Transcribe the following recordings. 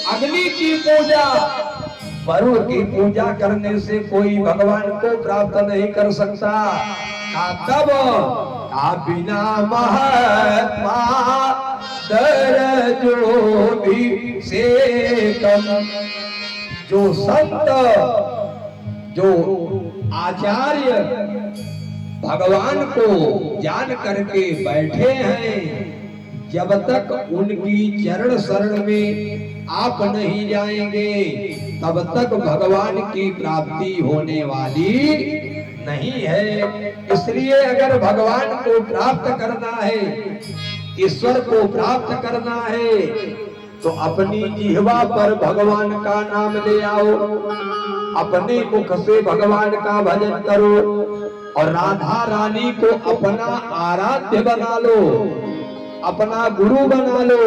अग्नि की पूजा, वरुण की पूजा करने से कोई भगवान को प्राप्त नहीं कर सकता। तब का बिना महात्मा दर जो भी से कम, जो संत जो आचार्य भगवान को जान करके बैठे हैं, जब तक उनकी चरण शरण में आप नहीं जाएंगे तब तक भगवान की प्राप्ति होने वाली नहीं है। इसलिए अगर भगवान को प्राप्त करना है, ईश्वर को प्राप्त करना है, तो अपनी जिह्वा पर भगवान का नाम ले आओ, अपने मुख से भगवान का भजन करो और राधा रानी को अपना आराध्य बना लो, अपना गुरु बना लो,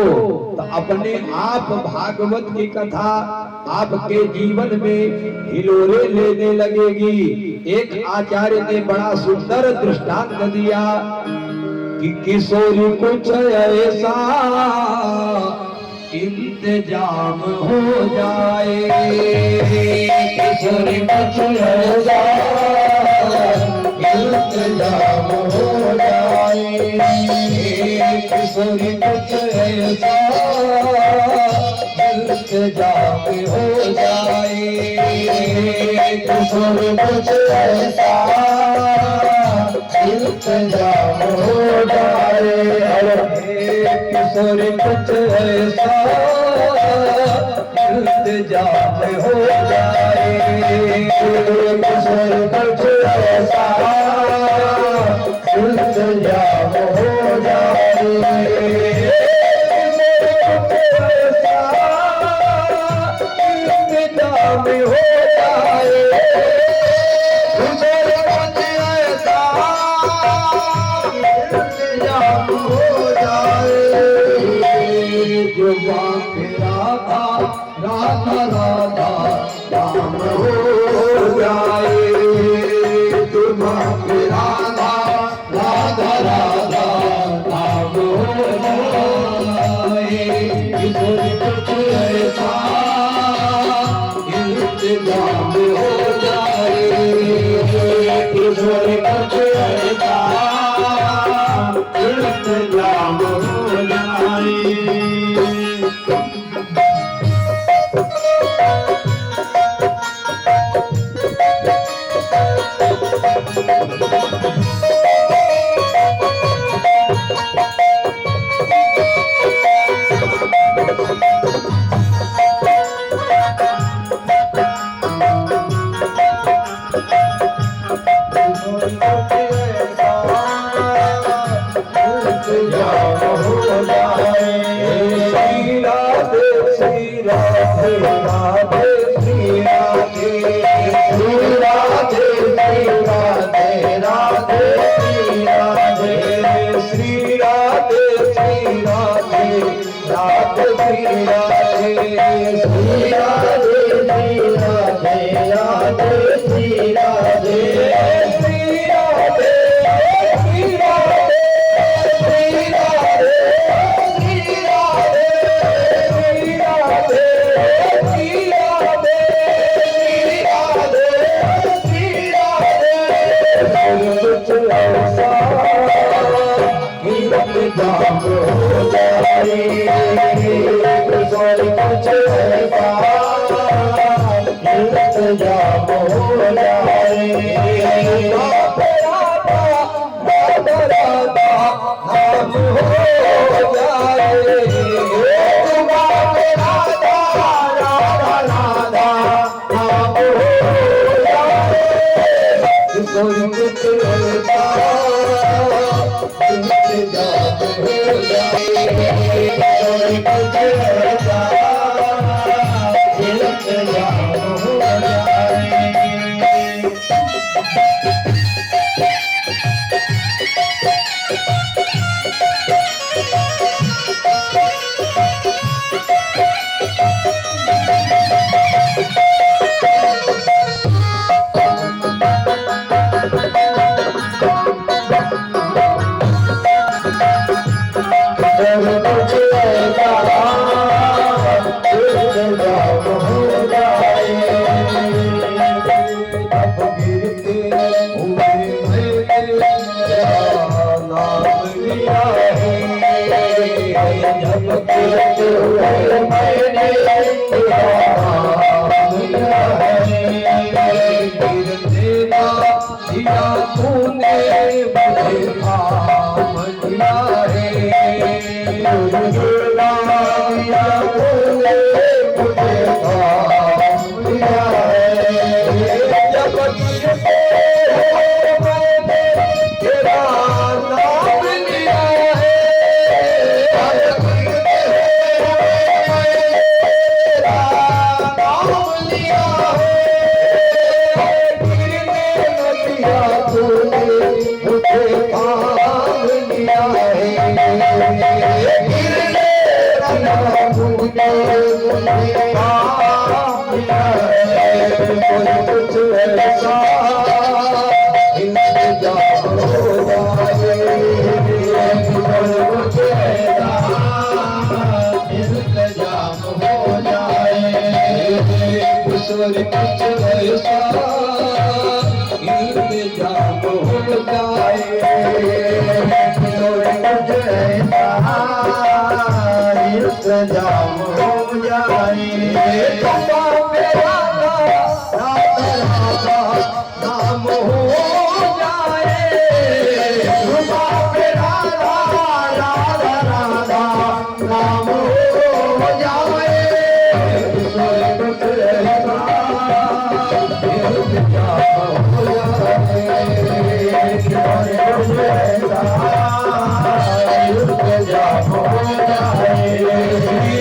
तो अपने आप भागवत की कथा आपके जीवन में हिलोरे लेने लगेगी। एक आचार्य ने बड़ा सुंदर दृष्टांत दिया कि किशोरी कुछ ऐसा इंतजाम हो जाए, किशोरी कुछ ऐसा इंतजाम हो जाए, किशोरी कुछ ऐसा इंतजाम हो जाए, किशोरी कुछ ऐसा इंतजाम हो जाए, किशोरी कुछ ऐसा इंतजाम हो जाए, किशोरी कुछ ऐसा इंतजाम हो जाए, राधा राधा राम हो जाए, तुम राधा राधा राधा राम हो जाए, किशोरी कुछ ऐसा इंतजाम हो जाए, किशोरी कुछ ऐसा इंतजाम हो जाए। जब कीरत हुए मैंने तेरा नाम लिया है। कीरत देना दिया तूने मुझे काम लिया है। देना दिया तूने मुझे काम लिया है। जब कीरत हुए मैंने तेरा नाम लिया है। जब कीरत हुए तेरा नाम लिया है। तूने मुझे काम लिया है। गिरने लगा तूने मुझे काम लिया है। कोई कुछ ऐसा इंतजाम हो जाए। कोई कुछ ऐसा इंतजाम हो जाए। ईश्वर कुछ ऐसा इंतजाम हो जाए। इंतजाम हो जाए। बाबा मेरा राधा राधा नाम हो जाए। बाबा मेरा राधा राधा नाम हो जाए। कुछ ऐसा इंतजाम हो जाए। इंतजाम हो जाए।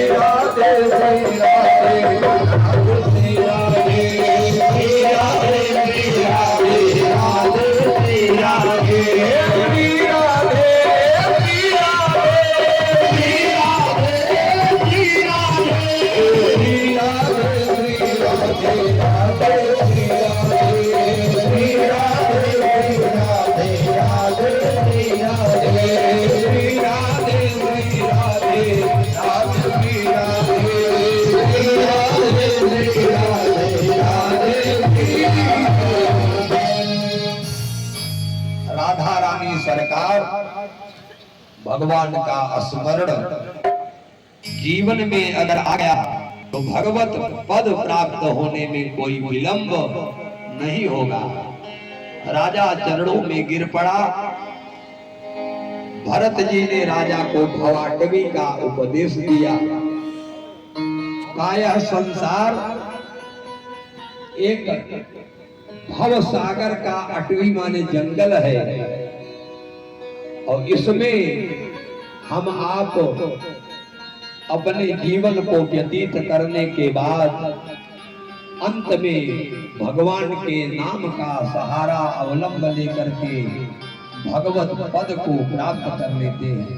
राधे राधे राधे राधे राधा रानी सरकार भगवान का स्मरण जीवन में अगर आ गया तो भगवत पद प्राप्त होने में कोई विलंब नहीं होगा। राजा चरणों में गिर पड़ा। भरत जी ने राजा को भवाटवी का उपदेश दिया। काया संसार एक भव सागर का अटवी माने जंगल है और इसमें हम आप अपने जीवन को व्यतीत करने के बाद अंत में भगवान के नाम का सहारा अवलंब लेकर के भगवत पद को प्राप्त कर लेते हैं।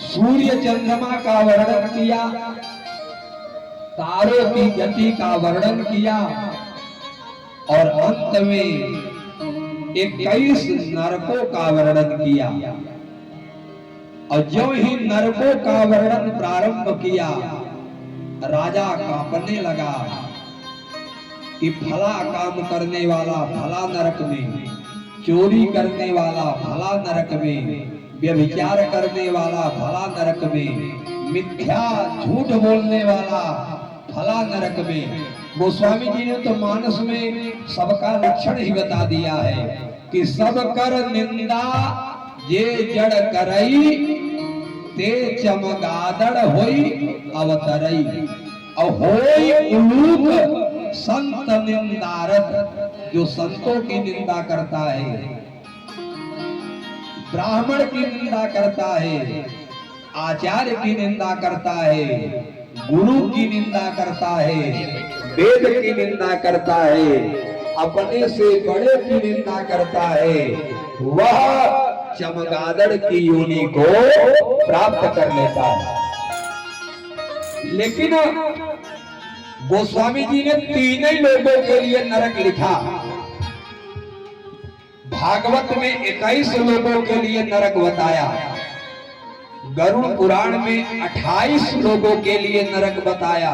सूर्य चंद्रमा का वर्णन किया, तारों की गति का वर्णन किया और अंत में 21 नरकों का वर्णन किया। और जो ही नरकों का वर्णन प्रारंभ किया, राजा कांपने लगा कि फला काम करने वाला फला नरक में, चोरी करने वाला फला नरक में, व्यभिचार करने वाला फला नरक में, मिथ्या झूठ बोलने वाला फला नरक में। गोस्वामी जी ने तो मानस में सबका लक्षण ही बता दिया है कि सब कर निंदा जे जड़ करई, ते चमगादड़ होई अवतरई। और होई उलूक संत निंदारत, जो संतों की निंदा करता है, ब्राह्मण की निंदा करता है, आचार्य की निंदा करता है, गुरु की निंदा करता है, वेद की निंदा करता है, अपने से बड़े की निंदा करता है, वह चमगादड़ की योनि को प्राप्त कर लेता है। लेकिन गोस्वामी जी ने तीन ही लोगों के लिए नरक लिखा। भागवत में 21 लोगों के लिए नरक बताया, गरुड़ पुराण में 28 लोगों के लिए नरक बताया।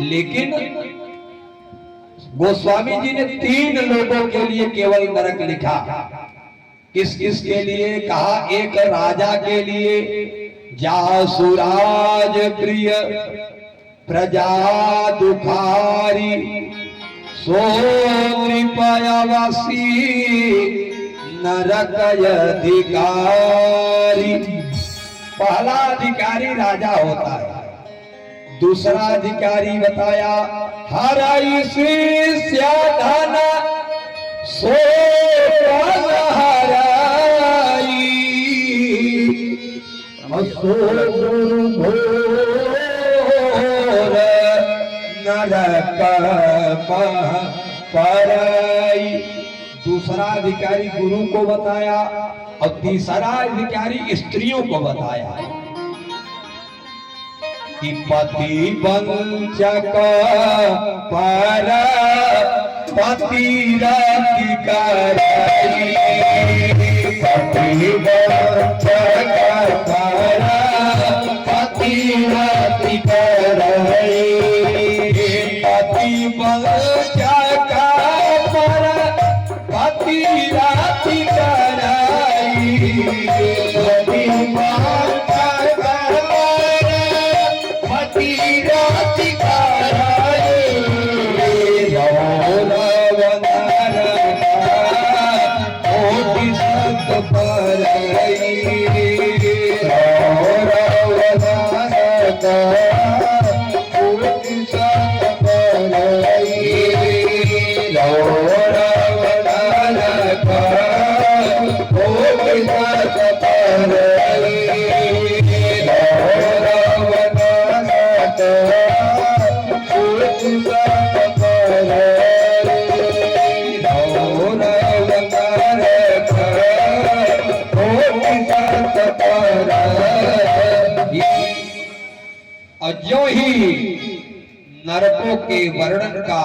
लेकिन गोस्वामी जी ने 3 लोगों के लिए केवल नरक लिखा। किस किस के लिए? कहा एक राजा के लिए, जासुराज प्रिय प्रजा दुखारी सो नृपयावासी नरक अधिकारी। पहला अधिकारी राजा होता है, दूसरा अधिकारी बताया हराई श्याधन सो हराई असुर घोर नरक पराई। दूसरा अधिकारी गुरु को बताया और तीसरा अधिकारी स्त्रियों को बताया कि पति वंचक पर पति रति कराई। पति वंचक पर पति रति कराई। पति वंचक पर पति रति कराई। पति वंचक पति रति कराई। रौरव नरक कोटि सत परई। रौरव नरक कोटि सत परई। रौरव नरक कोटि सत परई। रौरव नरक कोटि सत परई। रौरव नरक कोटि सत परई। और जो ही नरकों के वर्णन का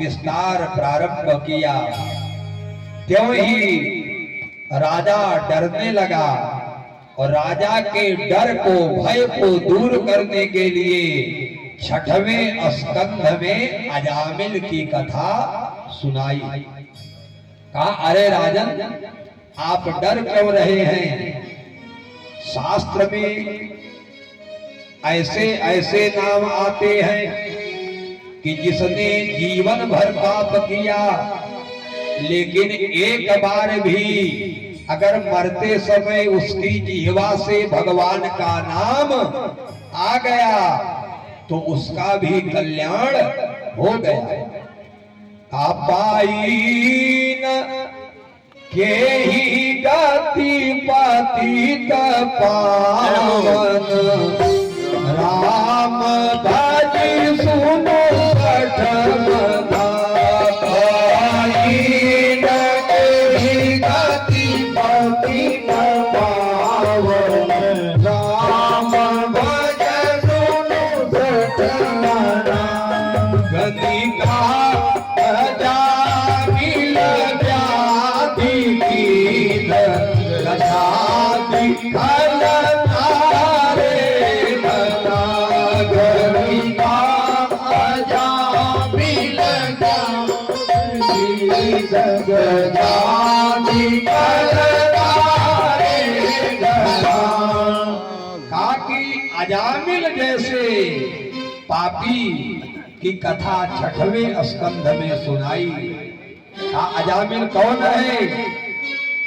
विस्तार प्रारंभ किया त्यों ही राजा डरने लगा और राजा के डर को भय को दूर करने के लिए छठवें स्कंध में अजामिल की कथा सुनाई। कहा अरे राजन आप डर क्यों रहे हैं? शास्त्र में ऐसे ऐसे नाम आते हैं कि जिसने जीवन भर पाप किया लेकिन एक बार भी अगर मरते समय उसकी जिह्वा से भगवान का नाम आ गया तो उसका भी कल्याण हो गया। पाइन के ही गति पतित पावन राम भज सुनो सठम पाइन के ही गति पतित पावन राम भज सुनो सठम गति का अजामिल व्याधि की रजाति खलनारे बता गति का अजामिल व्याधि खलनारे गता। कहा कि अजामिल जैसे पापी की कथा छठवें स्कंध में सुनाई। कहा अजामिल कौन है?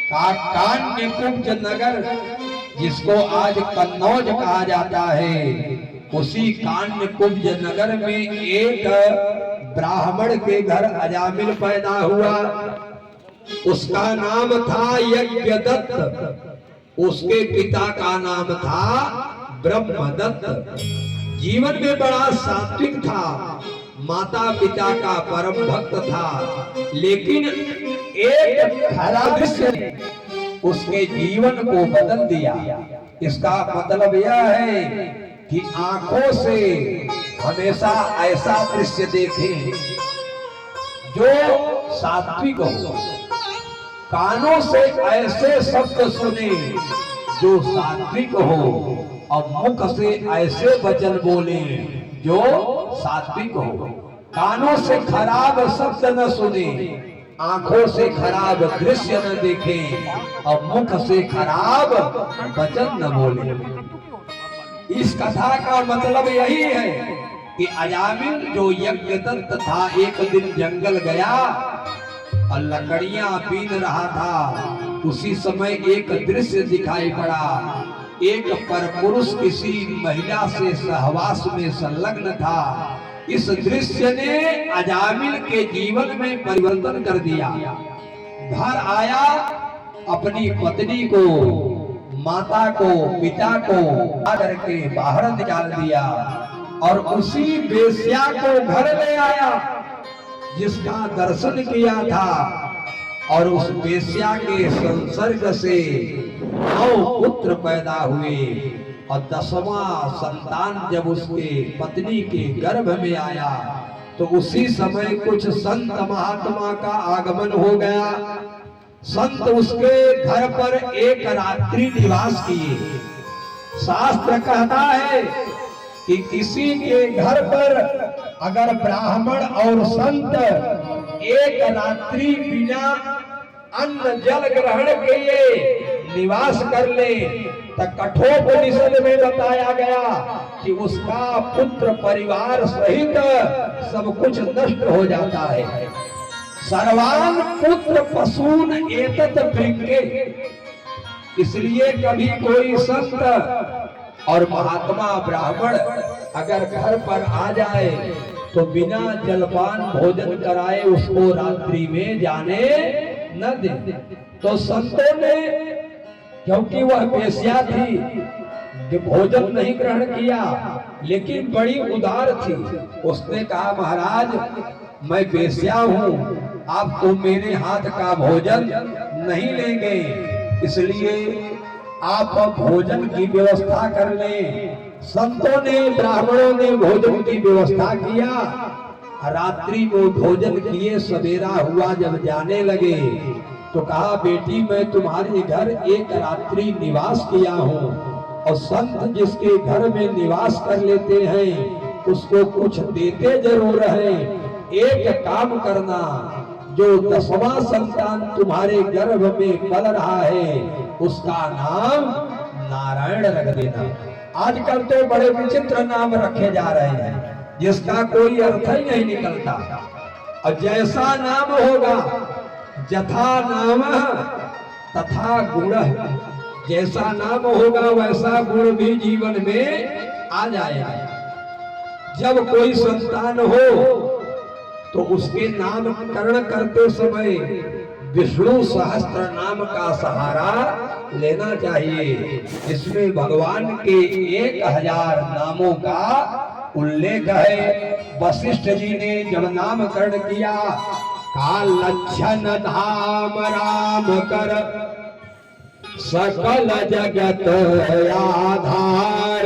कहा कान्य कुब्ज नगर जिसको आज कन्नौज कहा जाता है, उसी कान्य कुब्ज नगर में एक ब्राह्मण के घर अजामिल पैदा हुआ। उसका नाम था यज्ञदत्त, उसके पिता का नाम था ब्रह्मदत्त। जीवन में बड़ा सात्विक था, माता पिता का परम भक्त था, लेकिन एक खराब दृश्य उसके जीवन को बदल दिया। इसका मतलब यह है कि आंखों से हमेशा ऐसा दृश्य देखें जो सात्विक हो, कानों से ऐसे शब्द सुने जो सात्विक हो, और मुख से ऐसे वचन बोले जो सात्विक हो। कानों से खराब शब्द न सुने, आंखों से खराब दृश्य न देखें और मुख से खराब वचन न बोले। इस कथा का मतलब यही है कि अजामिल जो यज्ञ दत्त था एक दिन जंगल गया और लकड़ियां बीन रहा था। उसी समय एक दृश्य दिखाई पड़ा। एक परपुरुष किसी महिला से सहवास में संलग्न था। इस दृश्य ने अजामिल के जीवन में परिवर्तन कर दिया। घर आया, अपनी पत्नी को, माता को, पिता को करके बाहर निकाल दिया और उसी वेश्या को घर ले आया जिसका दर्शन किया था। और उस वेश्या के संसर्ग से 9 पुत्र पैदा हुए और 10वां संतान जब उसके पत्नी के गर्भ में आया तो उसी समय कुछ संत महात्मा का आगमन हो गया। संत उसके घर पर एक रात्रि निवास किए। शास्त्र कहता है कि किसी के घर पर अगर ब्राह्मण और संत एक रात्रि बिना अन्न जल ग्रहण किए निवास कर ले तो कठोपनिषद में बताया गया कि उसका पुत्र परिवार सहित सब कुछ नष्ट हो जाता है। सर्वान पुत्र पशून एतत् भृंगे। इसलिए कभी कोई संत और महात्मा ब्राह्मण अगर घर पर आ जाए तो बिना जलपान भोजन कराए उसको रात्रि में जाने न दे। तो संतों ने, क्योंकि वह वेश्या थी, भोजन नहीं ग्रहण किया, लेकिन बड़ी उदार थी। उसने कहा, महाराज मैं वेश्या हूँ, आप तो मेरे हाथ का भोजन नहीं लेंगे, इसलिए आप भोजन की व्यवस्था कर लें। संतों ने, ब्राह्मणों ने भोजन की व्यवस्था किया। रात्रि को भोजन किए, सवेरा हुआ जब जाने लगे तो कहा, बेटी मैं तुम्हारे घर एक रात्रि निवास किया हूँ और संत जिसके घर में निवास कर लेते हैं उसको कुछ देते जरूर हैं। एक काम करना, जो 10वां संतान तुम्हारे गर्भ में पल रहा है उसका नाम नारायण रख देना। आजकल तो बड़े विचित्र नाम रखे जा रहे हैं जिसका कोई अर्थ ही नहीं निकलता। और जैसा नाम होगा, यथा नाम तथा गुण, जैसा नाम होगा वैसा गुण भी जीवन में आ जाएगा। जब कोई संतान हो तो उसके नामकरण करते समय विष्णु सहस्त्र नाम का सहारा लेना चाहिए। इसमें भगवान के 1000 नामों का उल्लेख है। वशिष्ठ जी ने जब नामकरण किया, का लक्षण धाम राम कर सकल जगत आधार,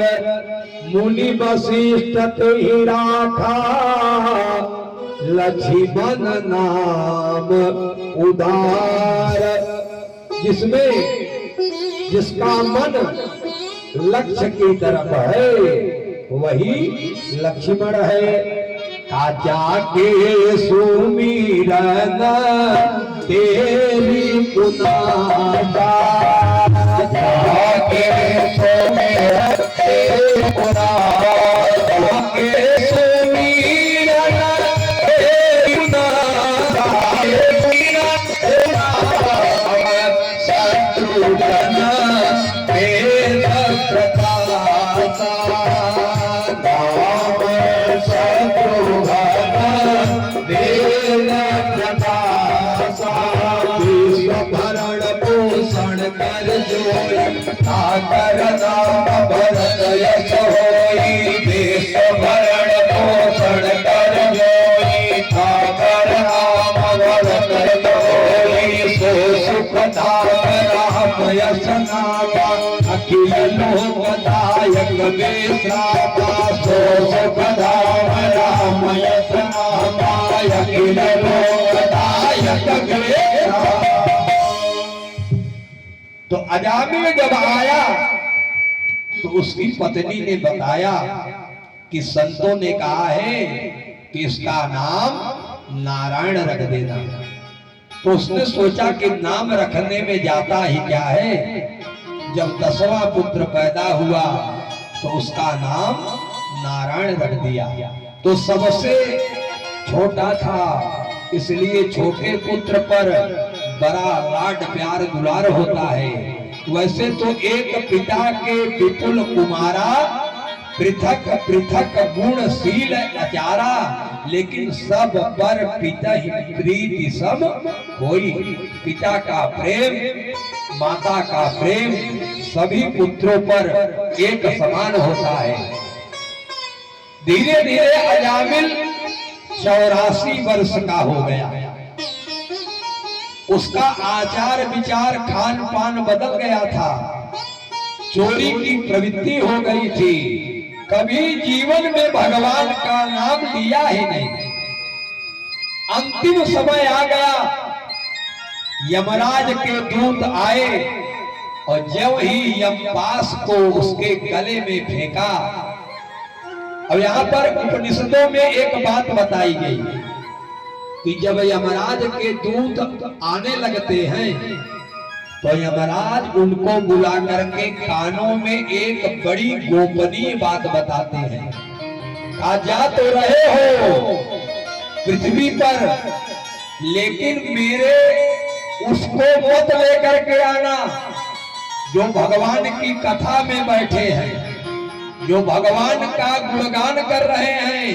मुनि वशिष्ठ ही राखा लक्ष्मण नाम उदार। जिसमें जिसका मन लक्ष्य की तरफ है वही लक्ष्मण है। जाके सुमिरन तेरी पुनादा, जाके सुमिरन तेरी पुनादा, जाके सुमिरन तेरी पुनादा, शत्रुघ्न वेद प्रकाशा, भरण पोषण कर जोई, ठाकर नाम भरत यश होई। देश भरण पोषण कर जोई, ठाकर नाम भरत यश होई। सो सुख धाम राम यश नामा, अखिल लोकदायक बेश्रामा। सो सुख धाम राम यश नामा, अखिल लोकदायक बेश्रामा। तो अजामिल जब आया तो उसकी पत्नी ने बताया कि संतों ने कहा है कि इसका नाम नारायण रख देना। तो उसने सोचा कि नाम रखने में जाता ही क्या है। जब 10वां पुत्र पैदा हुआ तो उसका नाम नारायण रख दिया। तो सबसे छोटा था, इसलिए छोटे पुत्र पर बड़ा लाड प्यार दुलार होता है। वैसे तो एक पिता के विपुल कुमारा, पृथक पृथक गुणशील अचारा, लेकिन सब पर पिता ही प्रीति सब कोई। पिता का प्रेम, माता का प्रेम सभी पुत्रों पर एक समान होता है। धीरे धीरे अजामिल 84 वर्ष का हो गया। उसका आचार विचार खान पान बदल गया था। चोरी की प्रवृत्ति हो गई थी। कभी जीवन में भगवान का नाम लिया ही नहीं। अंतिम समय आ गया, यमराज के दूत आए और जब ही यमपास को उसके गले में फेंका। अब यहाँ पर उपनिषदों में एक बात बताई गई कि जब यमराज के दूत आने लगते हैं तो यमराज उनको बुला करके कानों में एक बड़ी गोपनीय बात बताते हैं। आ जा तो रहे हो पृथ्वी पर, लेकिन मेरे उसको मत लेकर के आना जो भगवान की कथा में बैठे हैं, जो भगवान का गुणगान कर रहे हैं,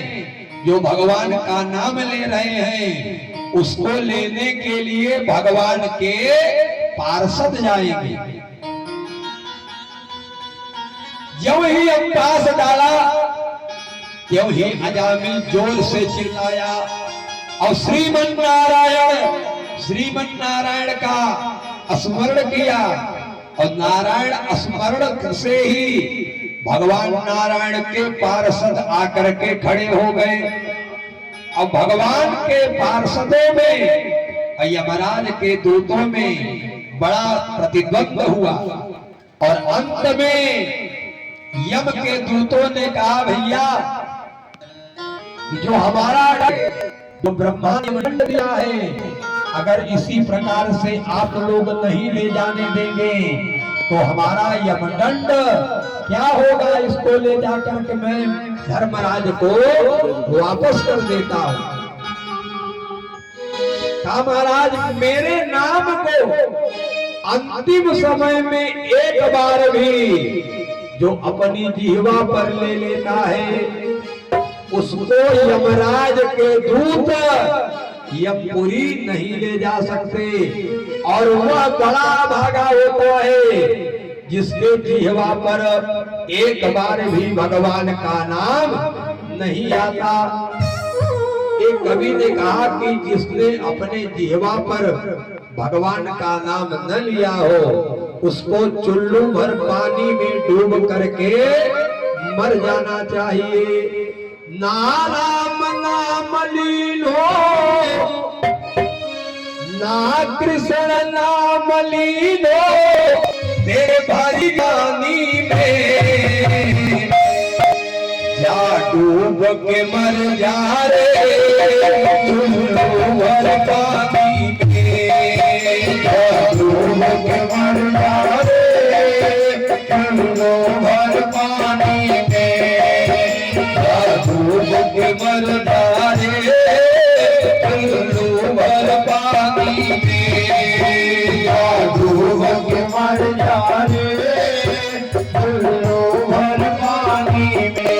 जो भगवान का नाम ले रहे हैं। उसको लेने के लिए भगवान के पार्षद जाएंगे। जब ही हम पास डाला, त्यों ही अजामिल जोर से चिल्लाया और श्रीमन नारायण का स्मरण किया। और नारायण स्मरण से ही भगवान नारायण के पार्षद आकर के खड़े हो गए। अब भगवान के पार्षदों में यमराज के दूतों में बड़ा प्रतिद्वंद हुआ और अंत में यम के दूतों ने कहा, भैया जो हमारा जो ब्रह्मा ने दंड दिया है, अगर इसी प्रकार से आप लोग नहीं ले जाने देंगे तो हमारा यमदंड क्या होगा। इसको ले जाकर के मैं धर्मराज को वापस कर देता हूं। महाराज मेरे नाम को अंतिम समय में एक बार भी जो अपनी जिह्वा पर ले लेता है, उसको यमराज के दूत यमपुरी नहीं ले जा सकते। और वह बड़ा भागा होता है जिसके जिह्वा पर एक बार भी भगवान का नाम नहीं आता। एक कवि ने कहा कि जिसने अपने जिह्वा पर भगवान का नाम न लिया हो, उसको चुल्लू भर पानी में डूब करके मर जाना चाहिए। नाम नाम लीनो, ना कृष्ण नाम लीनो, तेरे भारी जानी में जा डूब के मर जा रे चुल्लू भर पानी में, जा डूब के मर जा रे चुल्लू भर पानी में, जा डूब के मर जा रे चुल्लू भर पानी में, जा डूब के मर जा रे चुल्लू भर पानी में।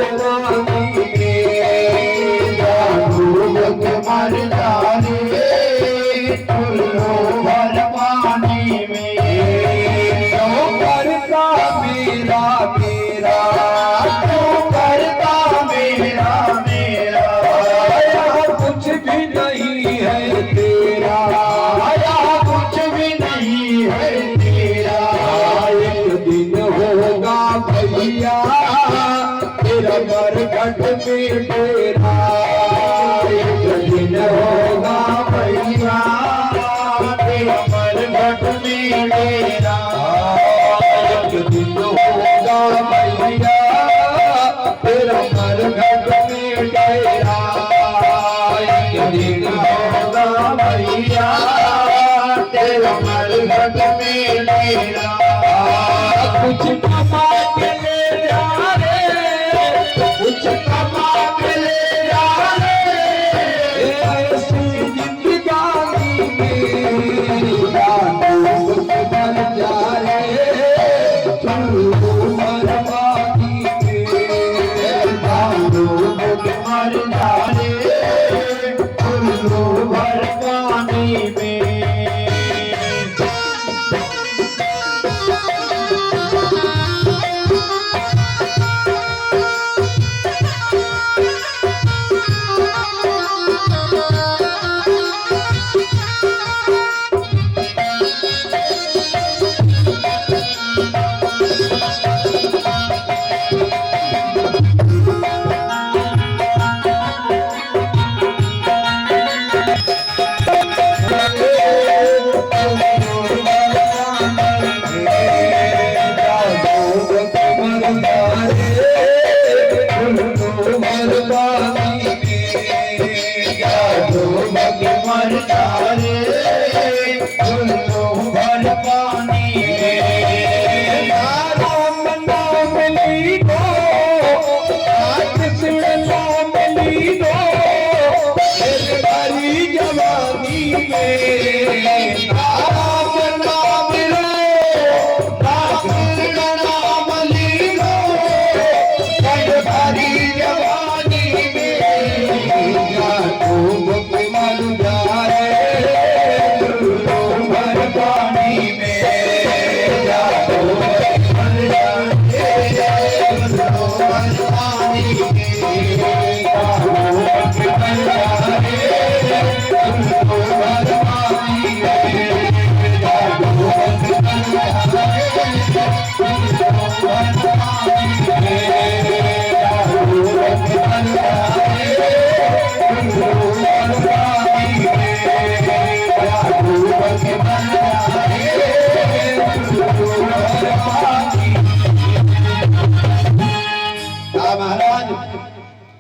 पानी में डूब के मर जाने उल्लू भर पानी में क्यों करता मेरा मेरा क्यों करता मेरा मेरा कुछ भी नहीं है तेरा कुछ भी नहीं है तेरा एक दिन होगा भैया तेरा मरघट में डेरा एक दिन होगा भैया तेरा मरघट में डेरा एक दिन होगा भैया तेरा मरघट में डेरा एक दिन होगा भैया तेरा मरघट में डेरा कुछ कमा के ले जा रे कुछ कमा के ले जा रे ऐसी जिंदगानी में डूब के मर जा रे मर बाकी में डूब के मर जा रे भर पानी में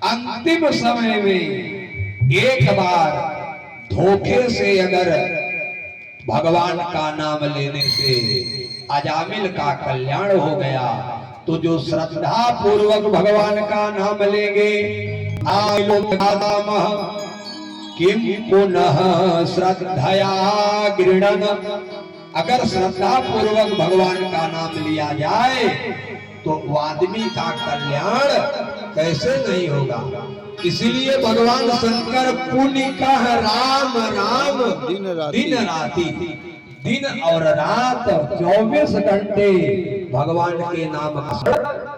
अंतिम समय में एक बार धोखे से अगर भगवान का नाम लेने से अजामिल का कल्याण हो गया तो जो श्रद्धा पूर्वक भगवान का नाम लेंगे किम पुनः श्रद्धया गृणन अगर श्रद्धा पूर्वक भगवान का नाम लिया जाए तो वो आदमी का कल्याण कैसे नहीं होगा। इसलिए भगवान शंकर पुण्य का राम राम दिन राति दिन और रात 24 घंटे भगवान के नाम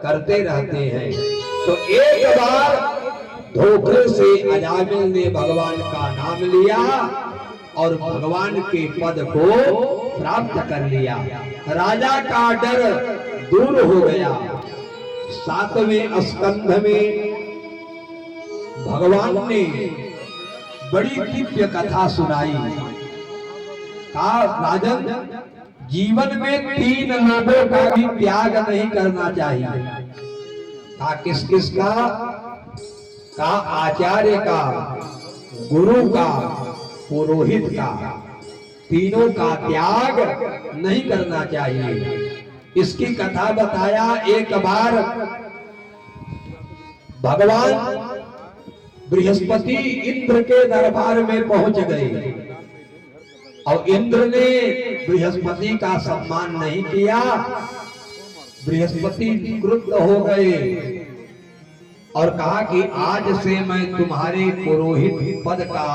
करते रहते हैं। तो एक बार धोखे से अजामिल ने भगवान का नाम लिया और भगवान के पद को प्राप्त कर लिया। राजा का डर दूर हो गया। 7वें स्कंध में भगवान ने बड़ी दिव्य कथा सुनाई। कहा राजन, जीवन में 3 लोगों का भी त्याग नहीं करना चाहिए। कहा किस किस का? कहा आचार्य का, गुरु का, पुरोहित का, तीनों का त्याग नहीं करना चाहिए। इसकी कथा बताया। एक बार भगवान बृहस्पति इंद्र के दरबार में पहुंच गए और इंद्र ने बृहस्पति का सम्मान नहीं किया। बृहस्पति क्रुद्ध हो गए और कहा कि आज से मैं तुम्हारे पुरोहित पद का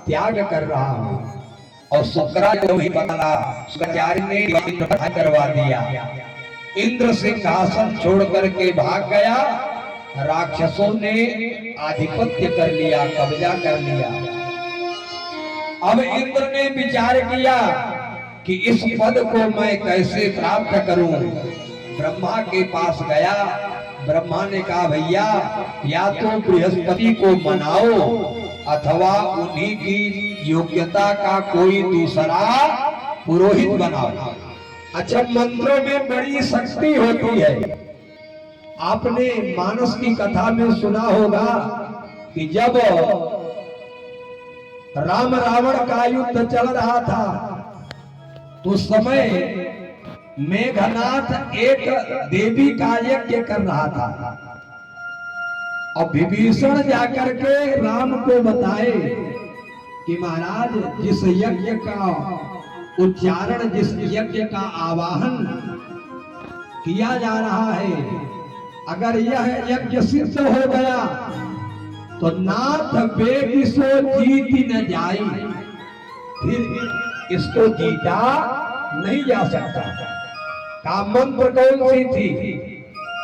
त्याग कर रहा हूं। और शुक्राचार्य को ही बताना, शुक्राचार्य ने इंद्र करवा दिया। इंद्र सिंहासन छोड़ करके भाग गया। राक्षसों ने आधिपत्य कर लिया, कब्जा कर लिया। अब इंद्र ने विचार किया कि इस पद को मैं कैसे प्राप्त करूं। ब्रह्मा के पास गया। ब्रह्मा ने कहा भैया या तो बृहस्पति को मनाओ अथवा उन्हीं की योग्यता का कोई दूसरा पुरोहित बनाओ। अच्छा, मंत्रों में बड़ी शक्ति होती है। आपने मानस की कथा में सुना होगा कि जब राम रावण का युद्ध चल रहा था तो उस समय मेघनाथ एक देवी का यज्ञ कर रहा था। और विभीषण जाकर के राम को बताए कि महाराज जिस यज्ञ का उच्चारण, जिस यज्ञ का आवाहन किया जा रहा है, अगर यह यज्ञ सिद्ध हो गया तो नाथ बेगिसो जीती न जाई, फिर इसको जीता नहीं जा सकता। का मंत्र कौन सी थी?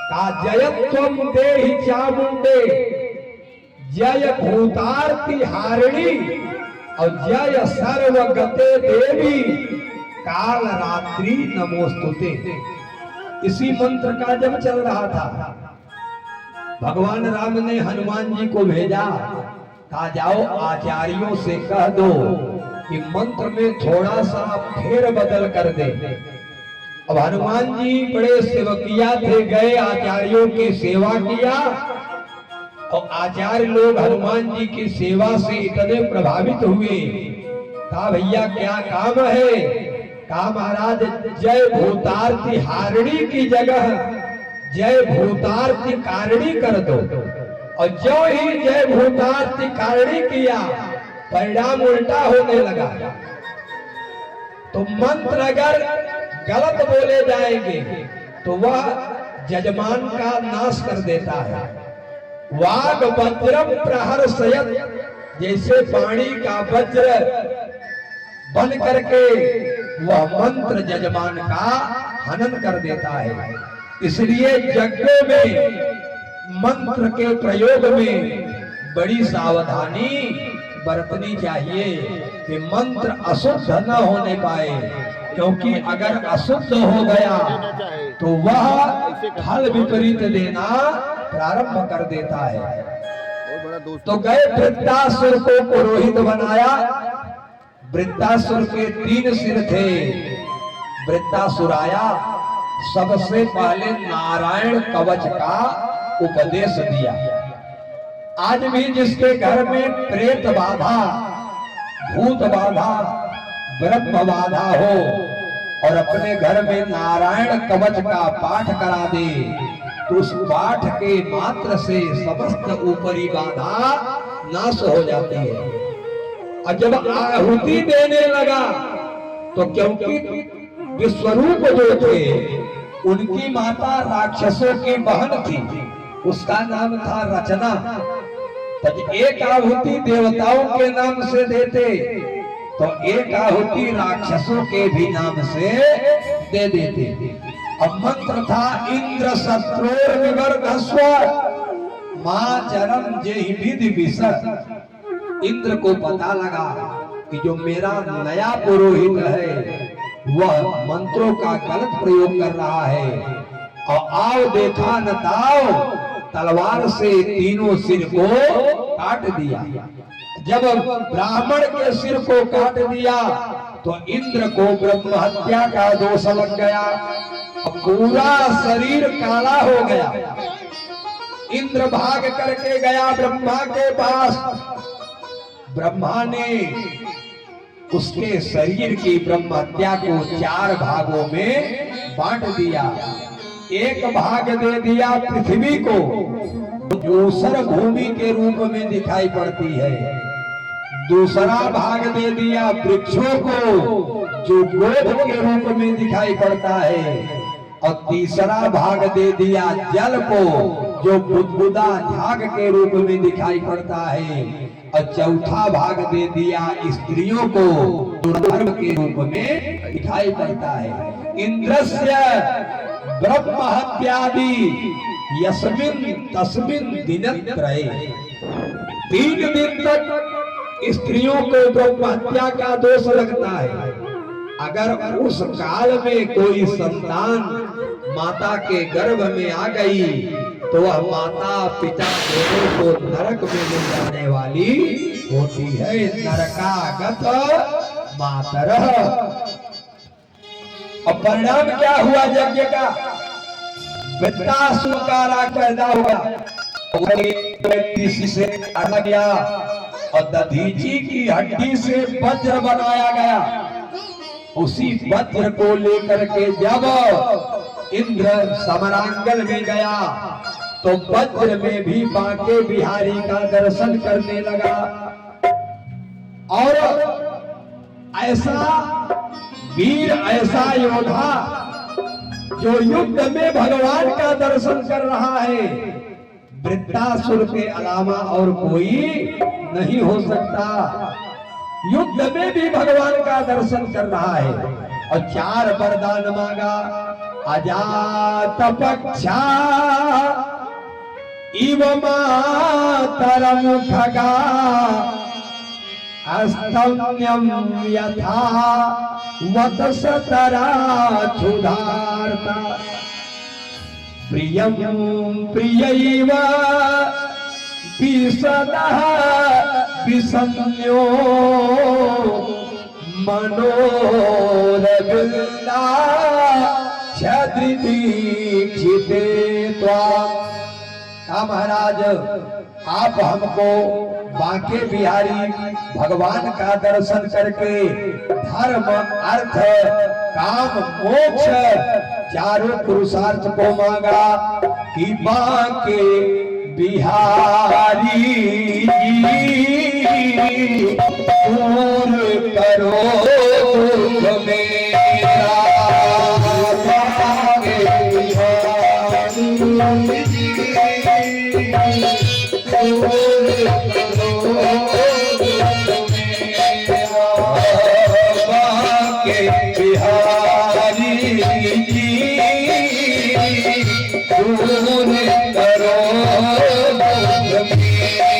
का जयत्वम देहि चामुंडे, जय भूतार्ति हारिणी और जय सर्वगते देवी काल रात्रि नमोस्तुते। इसी मंत्र का जब चल रहा था, भगवान राम ने हनुमान जी को भेजा। कहा जाओ आचार्यों से कह दो कि मंत्र में थोड़ा सा फेर बदल कर दे। अब हनुमान जी बड़े सेवकिया थे, गए आचार्यों की सेवा किया। और आचार्य लोग हनुमान जी की सेवा से इतने प्रभावित हुए। कहा भैया क्या काम है? कहा महाराज जय भूतार्ति हारिणी की जगह जय भूतार्ति कारिणी कर दो। और जो ही जय भूतार्ति कारिणी किया परिणाम उल्टा होने लगा। तो मंत्र अगर गलत बोले जाएंगे तो वह जजमान का नाश कर देता है। वाग वज्रम प्रहर्षयत्, जैसे पानी का वज्र बन करके वह मंत्र जजमान का हनन कर देता है। इसलिए यज्ञों में मंत्र के प्रयोग में बड़ी सावधानी बरतनी चाहिए कि मंत्र अशुद्ध न होने पाए, क्योंकि अगर अशुद्ध हो गया तो वह फल विपरीत देना प्रारंभ कर देता है। तो गए वृत्तासुर को पुरोहित बनाया। वृत्तासुर के 3 सिर थे। वृत्तासुर आया, सबसे पहले नारायण कवच का उपदेश दिया। आज भी जिसके घर में प्रेत बाधा, भूत बाधा, ब्रह्म बाधा हो और अपने घर में नारायण कवच का पाठ करा दे तो उस पाठ के मात्र से समस्त ऊपरी बाधा नाश हो जाती है। और जब आहुति देने लगा तो क्योंकि विश्वरूप जो थे उनकी माता राक्षसों की बहन थी, उसका नाम था रचना। तो एक आहुति देवताओं के नाम से देते तो एक आहुति राक्षसों के भी नाम से दे देते। अब मंत्र था इंद्र शत्रुर विवर्धस्व मां चरम जेहि विधि विसर। इंद्र को पता लगा कि जो मेरा नया पुरोहित है वह मंत्रों का गलत प्रयोग कर रहा है। और आओ देखा न ताओ, तलवार से तीनों सिर को काट दिया। जब ब्राह्मण के सिर को काट दिया तो इंद्र को ब्रह्म हत्या का दोष लग गया। पूरा शरीर काला हो गया। इंद्र भाग करके गया ब्रह्मा के पास। ब्रह्मा ने उसके शरीर की ब्रह्म हत्या को 4 भागों में बांट दिया। एक भाग दे दिया पृथ्वी को, जो ऊसर भूमि के रूप में दिखाई पड़ती है। दूसरा भाग दे दिया वृक्षों को, जो गोद के रूप में दिखाई पड़ता है। और तीसरा भाग दे दिया जल को, जो बुदबुदा झाग के रूप में दिखाई पड़ता है, और चौथा भाग दे दिया स्त्रियों को जो धर्म के रूप में दिखाई पड़ता है। इंद्रस्य ब्रह्म हत्यादि यस्मिन तस्मिन दिनत्रये, 3 दिन तक स्त्रियों को ब्रह्म हत्या का दोष लगता है। अगर उस काल में कोई संतान माता के गर्भ में आ गई तो वह माता पिता दोनों को नरक में ले जाने वाली होती है। नरकागत मातरः। और परिणाम क्या हुआ यज्ञ का? वृत्तासुर का राग पैदा हुआ। व्यक्ति से अलग गया और दधीची की हड्डी से वज्र बनाया गया। उसी वज्र को लेकर के जब इंद्र समरांगण में गया तो वज्र में भी बांके बिहारी का दर्शन करने लगा। और ऐसा वीर, ऐसा योद्धा जो युद्ध में भगवान का दर्शन कर रहा है, वृत्तासुर के अलावा और कोई नहीं हो सकता। युद्ध में भी भगवान का दर्शन कर रहा है। और 4 वरदान मांगा। अजात पक्षा इव मातरम खगा अस्तम्यम यथा वत्सतरा क्षुधार्ता प्रियं प्रियैव विशदः विसंज्ञो मनोरविंदा क्षत्रिदीक्षिते त्वाम्। महाराज, आप हमको बांके बिहारी भगवान का दर्शन करके धर्म, अर्थ, काम, मोक्ष 4 पुरुषार्थ को मांगा कि बांके बिहारी दूर करो दुख मेरा। बांके बिहारी दूर करो दुख मेरा।